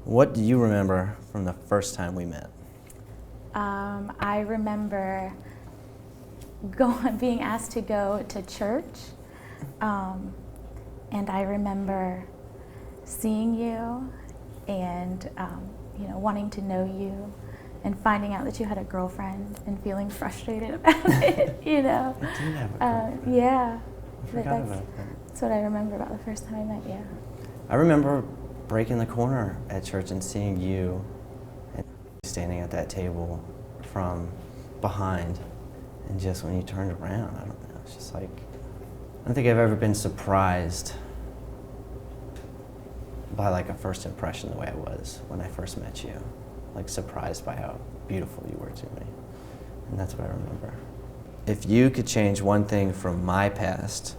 What do you remember from the first time we met? I remember being asked to go to church, and I remember seeing you and wanting to know you and finding out that you had a girlfriend and feeling frustrated about it, I did have a girlfriend. Yeah. I forgot about that. That's what I remember about the first time I met you. I remember breaking the corner at church and seeing you and standing at that table from behind, and just when you turned around, I don't know, it's just like, I don't think I've ever been surprised by like a first impression the way I was when I first met you. Like surprised by how beautiful you were to me. And that's what I remember. If you could change one thing from my past,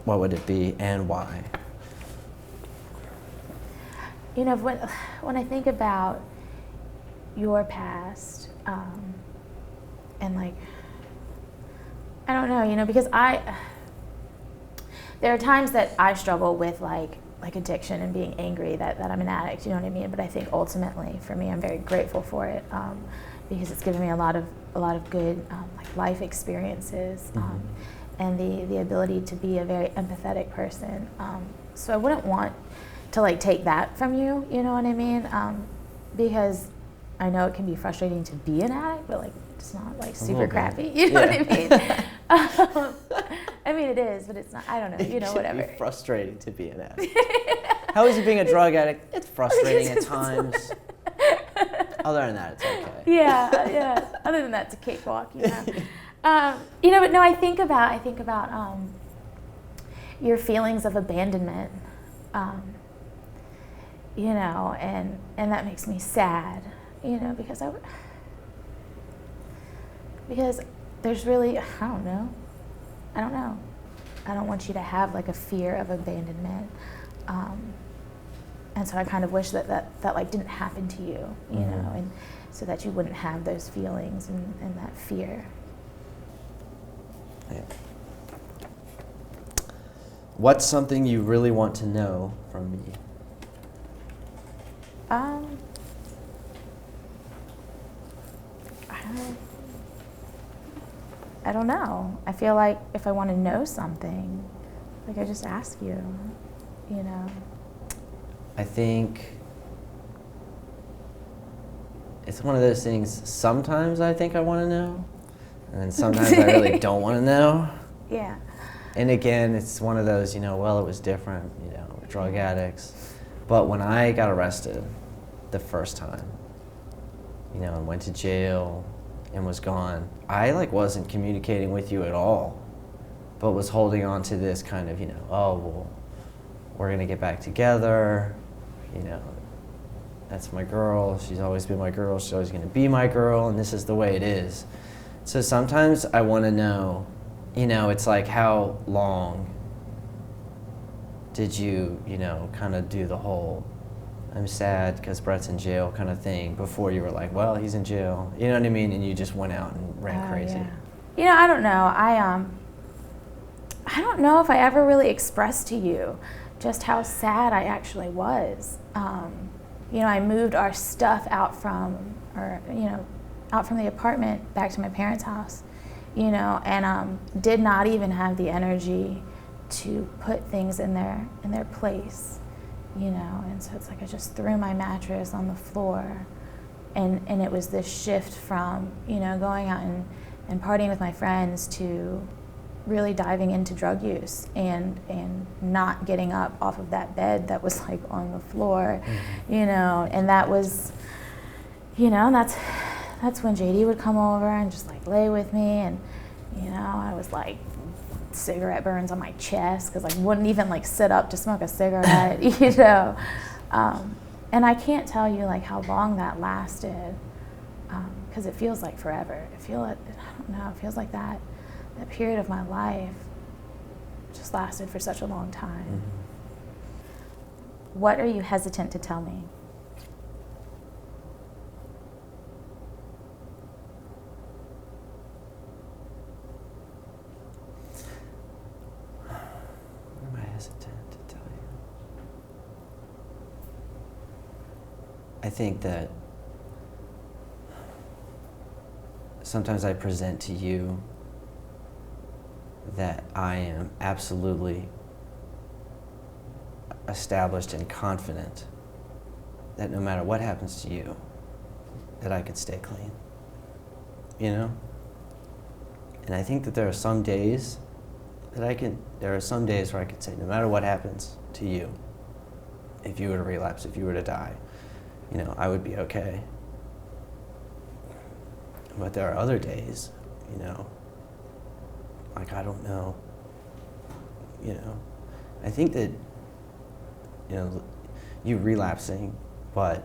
what would it be and why? You know, when I think about your past, and like, I don't know, because there are times that I struggle with like addiction and being angry that I'm an addict, you know what I mean? But I think ultimately for me, I'm very grateful for it, because it's given me a lot of good like life experiences, and the ability to be a very empathetic person. So I wouldn't want to like take that from you, you know what I mean? Because I know it can be frustrating to be an addict, but like it's not like super crappy, you know what I mean? I mean it is, but it's not. I don't know, whatever. It's frustrating to be an addict. How is it being a drug addict? It's frustrating at times. Other than that, it's okay. Yeah. Other than that, it's a cakewalk, But no, I think about your feelings of abandonment, and that makes me sad, because there's really, I don't know. I don't want you to have like a fear of abandonment, and so I kind of wish that like didn't happen to you, and so that you wouldn't have those feelings and that fear. Yeah. What's something you really want to know from me? I don't know. I feel like if I want to know something, like I just ask you, I think it's one of those things, sometimes I think I want to know, and then sometimes I really don't want to know. Yeah. And again, it's one of those, well, it was different, drug addicts. But when I got arrested the first time, and went to jail and was gone, I wasn't communicating with you at all, but was holding on to this kind of, oh, well, we're gonna get back together, that's my girl, she's always been my girl, she's always gonna be my girl, and this is the way it is. So sometimes I wanna know, it's like, how long did you, kind of do the whole, I'm sad because Brett's in jail kind of thing, before you were like, well, he's in jail, you know what I mean? And you just went out and ran crazy. Yeah. I don't know. I don't know if I ever really expressed to you just how sad I actually was. I moved our stuff out from the apartment back to my parents' house, and did not even have the energy to put things in their place, and so it's like I just threw my mattress on the floor, and it was this shift from, going out and partying with my friends to really diving into drug use and not getting up off of that bed that was like on the floor, and that was, that's when JD would come over and just like lay with me, and I was like cigarette burns on my chest because I wouldn't even like sit up to smoke a cigarette, and I can't tell you like how long that lasted, because it feels like forever. It feels like that period of my life just lasted for such a long time. Mm-hmm. What are you hesitant to tell me? What am I hesitant to tell you? I think that sometimes I present to you that I am absolutely established and confident that no matter what happens to you, that I could stay clean, you know? And I think that there are some days where I could say, no matter what happens to you, if you were to relapse, if you were to die, you know, I would be okay. But there are other days, you know, like I don't know, you know. I think that, you know, you relapsing, but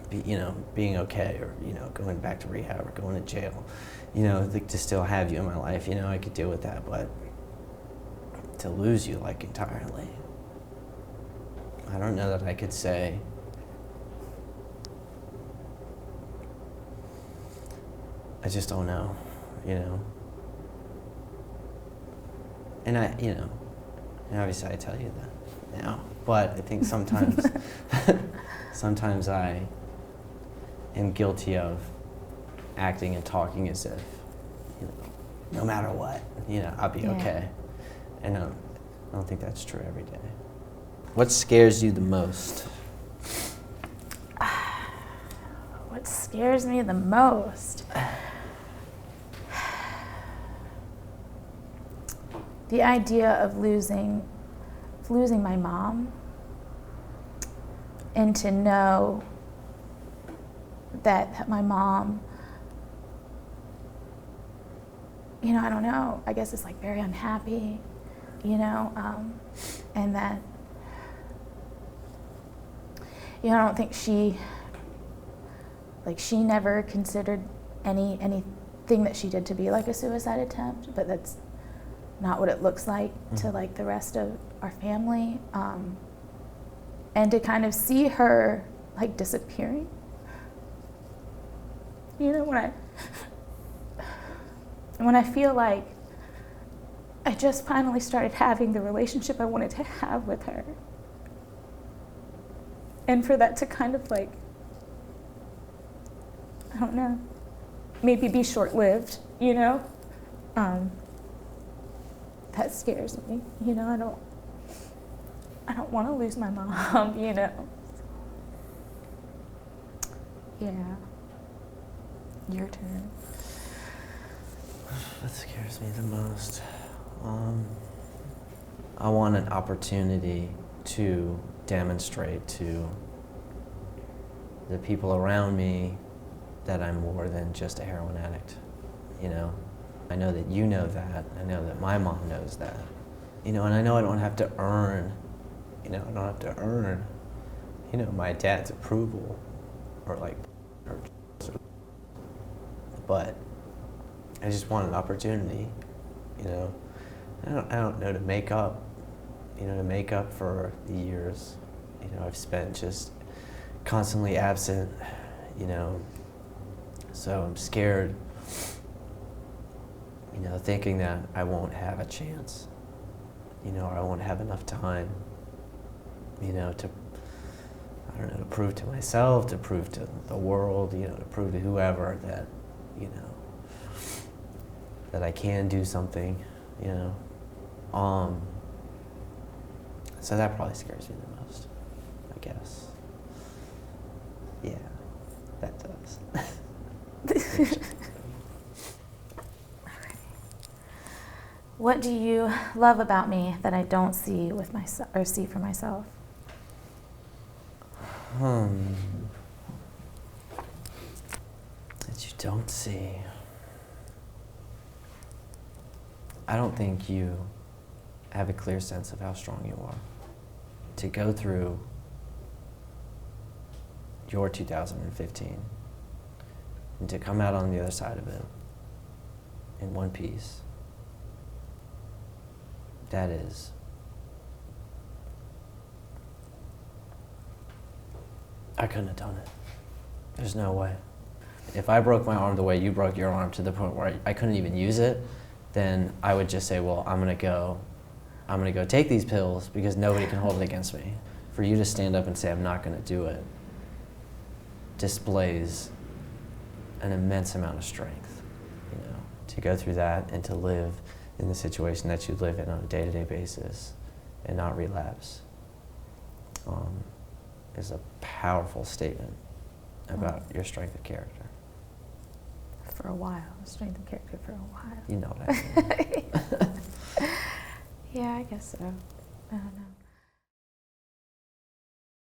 being okay, or, you know, going back to rehab or going to jail, you know, to still have you in my life, you know, I could deal with that, but to lose you like entirely, I don't know that I could say. I just don't know, you know. And and obviously I tell you that now, but I think sometimes, sometimes I am guilty of acting and talking as if, you know, no matter what, you know, I'll be okay. And I don't think that's true every day. What scares you the most? What scares me the most? The idea of losing my mom, and to know that my mom, you know, I don't know, I guess it's like very unhappy, you know, and that, you know, I don't think she never considered anything that she did to be like a suicide attempt, but that's not what it looks like to like the rest of our family, and to kind of see her like disappearing, you know, when I feel like I just finally started having the relationship I wanted to have with her, and for that to kind of like, I don't know, maybe be short-lived, you know, that scares me, you know. I don't want to lose my mom, you know. Yeah. Your turn. What scares me the most? I want an opportunity to demonstrate to the people around me that I'm more than just a heroin addict, you know. I know that you know that. I know that my mom knows that. You know, and I know I don't have to earn, my dad's approval or like, but I just want an opportunity, you know. I don't know, to make up for the years, you know, I've spent just constantly absent, you know. So I'm scared, you know, thinking that I won't have a chance, you know, or I won't have enough time, you know, to prove to myself, to prove to the world, you know, to prove to whoever that, you know, that I can do something, you know. So that probably scares me the most, I guess. Yeah, that does. What do you love about me that I don't see with myself or see for myself? That you don't see. I don't think you have a clear sense of how strong you are. To go through your 2015 and to come out on the other side of it in one piece, that is, I couldn't have done it. There's no way. If I broke my arm the way you broke your arm to the point where I couldn't even use it, then I would just say, well, I'm gonna go take these pills because nobody can hold it against me. For you to stand up and say, I'm not gonna do it, displays an immense amount of strength, to go through that and to live in the situation that you live in on a day-to-day basis and not relapse is a powerful statement about your strength of character. For a while, strength of character for a while. You know what I mean. Yeah, I guess so. I don't know.